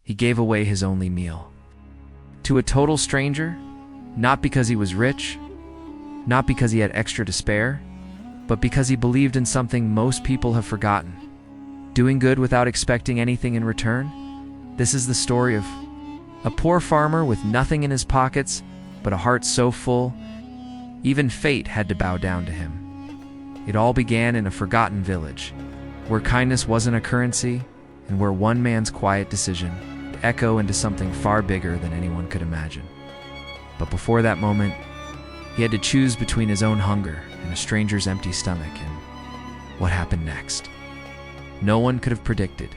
He gave away his only meal. To a total stranger, not because he was rich, not because he had extra to spare, but because he believed in something most people have forgotten. Doing good without expecting anything in return. This is the story of a poor farmer with nothing in his pockets, but a heart so full, even fate had to bow down to him. It all began in a forgotten village, where kindness wasn't a currency, and where one man's quiet decision would echo into something far bigger than anyone could imagine. But before that moment, he had to choose between his own hunger and a stranger's empty stomach, and what happened next? No one could have predicted.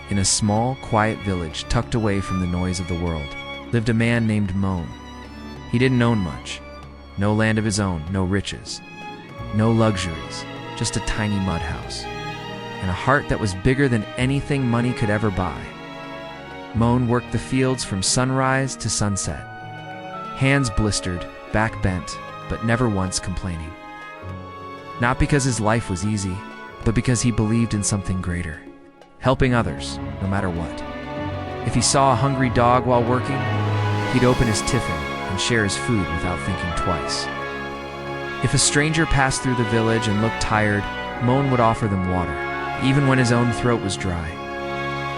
In a small, quiet village tucked away from the noise of the world, lived a man named Moan. He didn't own much. No land of his own, no riches, no luxuries, just a tiny mud house, and a heart that was bigger than anything money could ever buy. Moan worked the fields from sunrise to sunset, hands blistered, back bent, but never once complaining. Not because his life was easy, but because he believed in something greater, helping others, no matter what. If he saw a hungry dog while working, he'd open his tiffin and share his food without thinking twice. If a stranger passed through the village and looked tired, Moan would offer them water, even when his own throat was dry.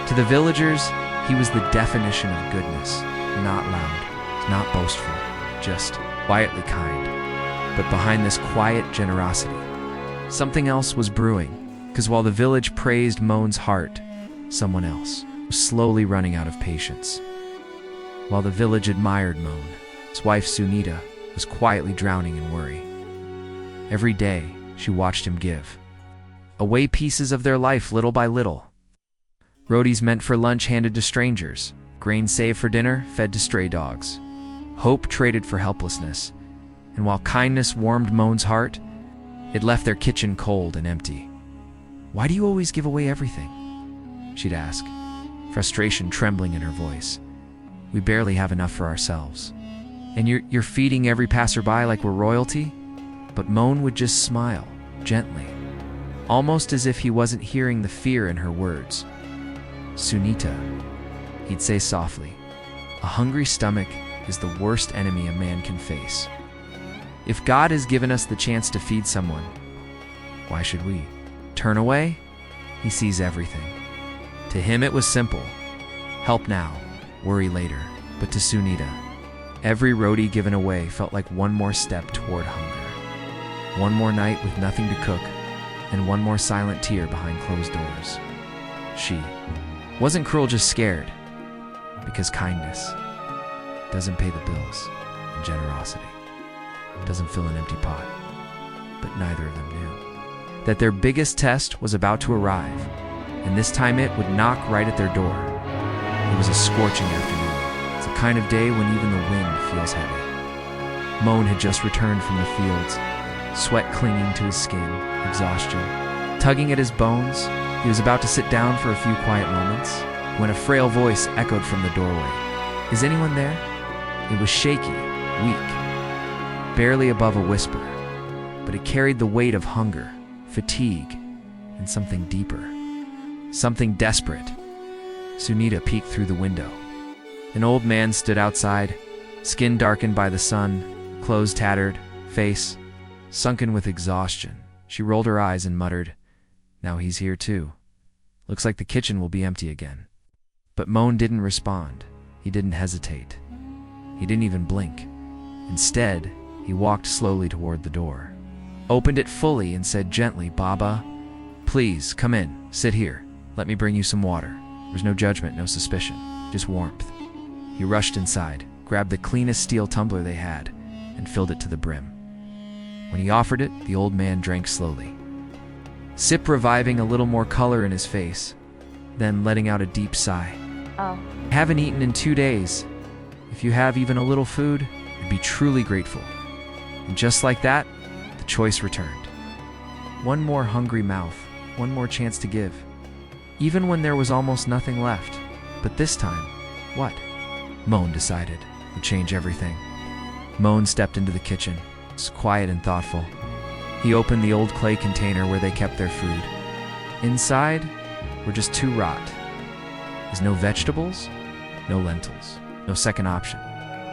To the villagers, he was the definition of goodness, not loud, not boastful, just quietly kind. But behind this quiet generosity, something else was brewing, because while the village praised Moan's heart, someone else was slowly running out of patience. While the village admired Moan, his wife Sunita was quietly drowning in worry. Every day, she watched him give away pieces of their life little by little. Rotis meant for lunch handed to strangers, grain saved for dinner fed to stray dogs, hope traded for helplessness, and while kindness warmed Moan's heart, it left their kitchen cold and empty. "Why do you always give away everything?" she'd ask, frustration trembling in her voice. "We barely have enough for ourselves. And you're feeding every passerby like we're royalty?" But Moan would just smile, gently, almost as if he wasn't hearing the fear in her words. "Sunita," he'd say softly, "a hungry stomach is the worst enemy a man can face. If God has given us the chance to feed someone, why should we turn away?" He sees everything. To him it was simple. Help now, worry later. But to Sunita, every roti given away felt like one more step toward hunger. One more night with nothing to cook, and one more silent tear behind closed doors. She wasn't cruel, just scared, because kindness doesn't pay the bills, and generosity doesn't fill an empty pot. But neither of them knew that their biggest test was about to arrive, and this time it would knock right at their door. It was a scorching afternoon. It's a kind of day when even the wind feels heavy. Moan had just returned from the fields, sweat clinging to his skin, exhaustion tugging at his bones. He was about to sit down for a few quiet moments when a frail voice echoed from the doorway. "Is anyone there?" It was shaky, weak, barely above a whisper, but it carried the weight of hunger, fatigue, and something deeper, something desperate. Sunita peeked through the window. An old man stood outside, skin darkened by the sun, clothes tattered, face sunken with exhaustion. She rolled her eyes and muttered, "Now he's here too. Looks like the kitchen will be empty again." But Moan didn't respond. He didn't hesitate. He didn't even blink. Instead, he walked slowly toward the door, opened it fully and said gently, "Baba, please come in, sit here. Let me bring you some water." There was no judgment, no suspicion, just warmth. He rushed inside, grabbed the cleanest steel tumbler they had, and filled it to the brim. When he offered it, the old man drank slowly, sip reviving a little more color in his face, then letting out a deep sigh. "Oh, "Haven't eaten in 2 days. If you have even a little food, I'd be truly grateful." And just like that, the choice returned. One more hungry mouth, one more chance to give, even when there was almost nothing left. But this time, what? Moan decided would change everything. Moan stepped into the kitchen, quiet and thoughtful. He opened the old clay container where they kept their food. Inside were just 2 rot. There's no vegetables, No lentils, no second option.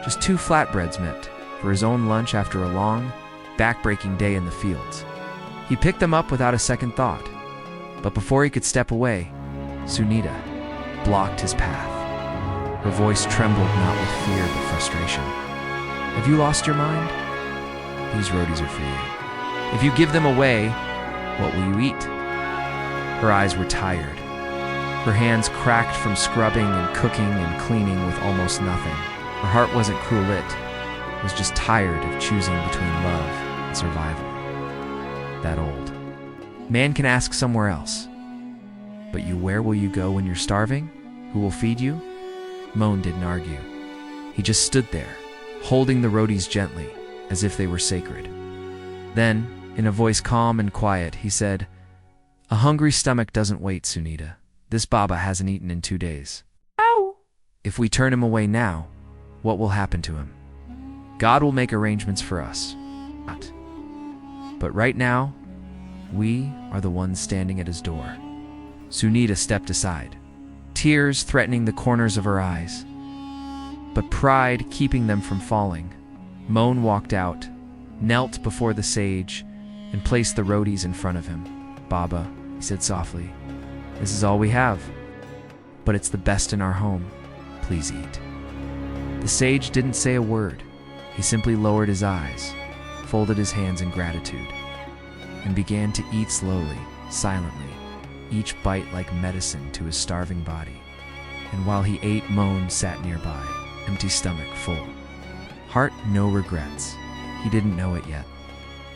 Just 2 flatbreads meant for his own lunch after a long, back-breaking day in the fields. He picked them up without a second thought. But before he could step away, Sunita blocked his path. Her voice trembled not with fear but frustration. Have you lost your mind? These rotis are for you. If you give them away, what will you eat? Her eyes were tired. Her hands cracked from scrubbing and cooking and cleaning with almost nothing. Her heart wasn't cruel, it was just tired of choosing between love and survival. That old. Man can ask somewhere else. But you, where will you go when you're starving? Who will feed you? Moan didn't argue. He just stood there, holding the rotis gently, as if they were sacred. Then, in a voice calm and quiet, he said, "A hungry stomach doesn't wait, Sunita. This Baba hasn't eaten in 2 days. Ow! If we turn him away now, what will happen to him? God will make arrangements for us. But right now, we are the ones standing at his door." Sunita stepped aside, tears threatening the corners of her eyes, but pride keeping them from falling. Moan walked out, knelt before the sage, and placed the rotis in front of him. "Baba," he said softly, "this is all we have, but it's the best in our home. Please eat." The sage didn't say a word. He simply lowered his eyes, folded his hands in gratitude, and began to eat slowly, silently, each bite like medicine to his starving body. And while he ate, Moan sat nearby, empty stomach full. Heart no regrets. He didn't know it yet.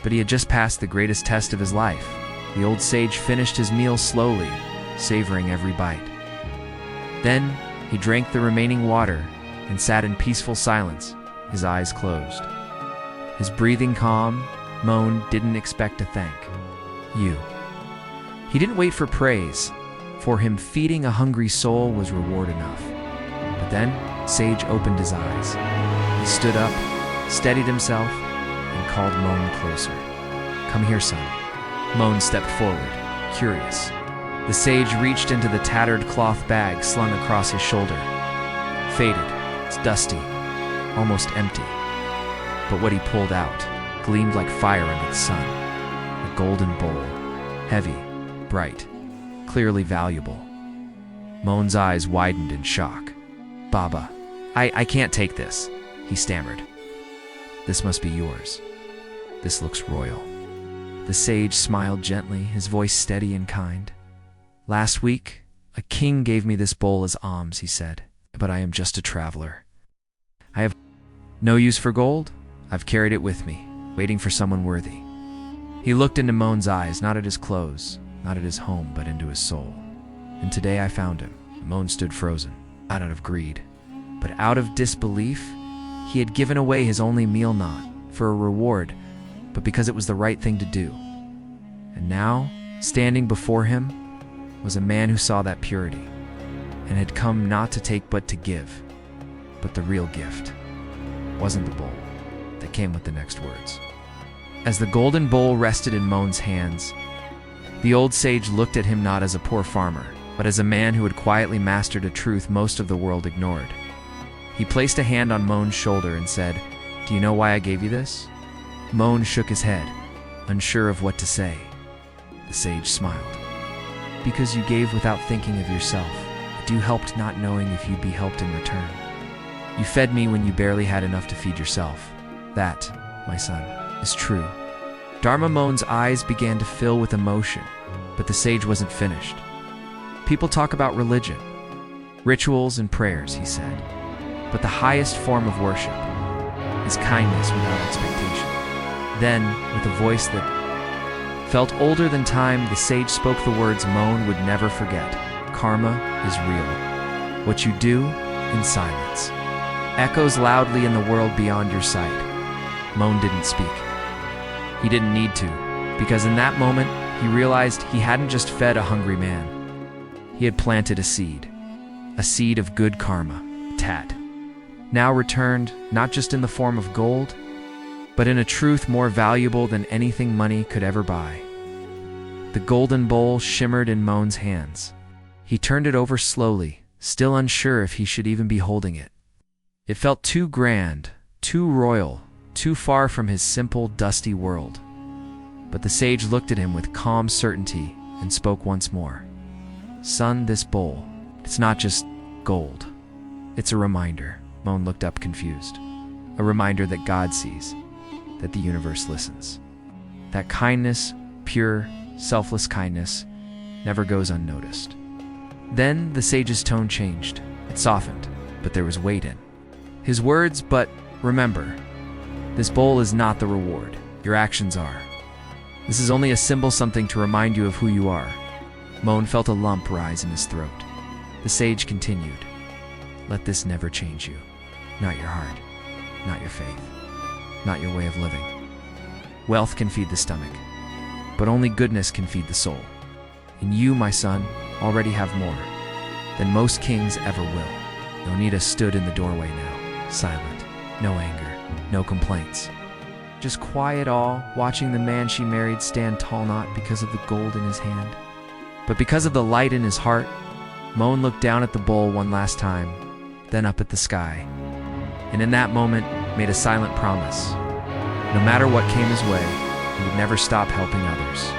But he had just passed the greatest test of his life. The old sage finished his meal slowly, savoring every bite. Then he drank the remaining water and sat in peaceful silence, his eyes closed. His breathing calm, Moan didn't expect a thank you. He didn't wait for praise. For him, feeding a hungry soul was reward enough. But then, Sage opened his eyes. He stood up, steadied himself, and called Moan closer. "Come here, son." Moan stepped forward, curious. The sage reached into the tattered cloth bag slung across his shoulder. Faded, it's dusty, almost empty. But what he pulled out gleamed like fire under the sun. A golden bowl, heavy, bright, clearly valuable. Moan's eyes widened in shock. "Baba, I can't take this," he stammered. "This must be yours. This looks royal." The sage smiled gently, his voice steady and kind. "Last week, a king gave me this bowl as alms," he said, "but I am just a traveler. I have no use for gold. I've carried it with me, waiting for someone worthy." He looked into Moan's eyes, not at his clothes, not at his home, but into his soul. "And today I found him." Moan stood frozen, not out of greed, but out of disbelief. He had given away his only meal not for a reward, but because it was the right thing to do. And now, standing before him, was a man who saw that purity, and had come not to take but to give. But the real gift wasn't the bowl that came with the next words. As the golden bowl rested in Moan's hands, the old sage looked at him not as a poor farmer, but as a man who had quietly mastered a truth most of the world ignored. He placed a hand on Moan's shoulder and said, "Do you know why I gave you this?" Moan shook his head, unsure of what to say. The sage smiled. "Because you gave without thinking of yourself, but you helped not knowing if you'd be helped in return. You fed me when you barely had enough to feed yourself. That, my son, is true." Dharma Moan's eyes began to fill with emotion, but the sage wasn't finished. "People talk about religion, rituals and prayers," he said, "but the highest form of worship is kindness without expectation." Then, with a voice that felt older than time, the sage spoke the words Moan would never forget. "Karma is real. What you do in silence echoes loudly in the world beyond your sight." Moan didn't speak. He didn't need to, because in that moment, he realized he hadn't just fed a hungry man. He had planted a seed of good karma, tat, now returned not just in the form of gold, but in a truth more valuable than anything money could ever buy. The golden bowl shimmered in Moan's hands. He turned it over slowly, still unsure if he should even be holding it. It felt too grand, too royal, too far from his simple, dusty world. But the sage looked at him with calm certainty and spoke once more. "Son, this bowl, it's not just gold. It's a reminder." Moan looked up confused. "A reminder that God sees, that the universe listens. That kindness, pure, selfless kindness, never goes unnoticed." Then the sage's tone changed. It softened, but there was weight in his words. "But remember, this bowl is not the reward. Your actions are. This is only a symbol, something to remind you of who you are." Moan felt a lump rise in his throat. The sage continued, "Let this never change you. Not your heart, not your faith, not your way of living. Wealth can feed the stomach, but only goodness can feed the soul. And you, my son, already have more than most kings ever will." Nonita stood in the doorway now, silent, no anger, no complaints. Just quiet awe, watching the man she married stand tall, not because of the gold in his hand, but because of the light in his heart. Moan looked down at the bowl one last time, then up at the sky, and in that moment made a silent promise. No matter what came his way, he would never stop helping others.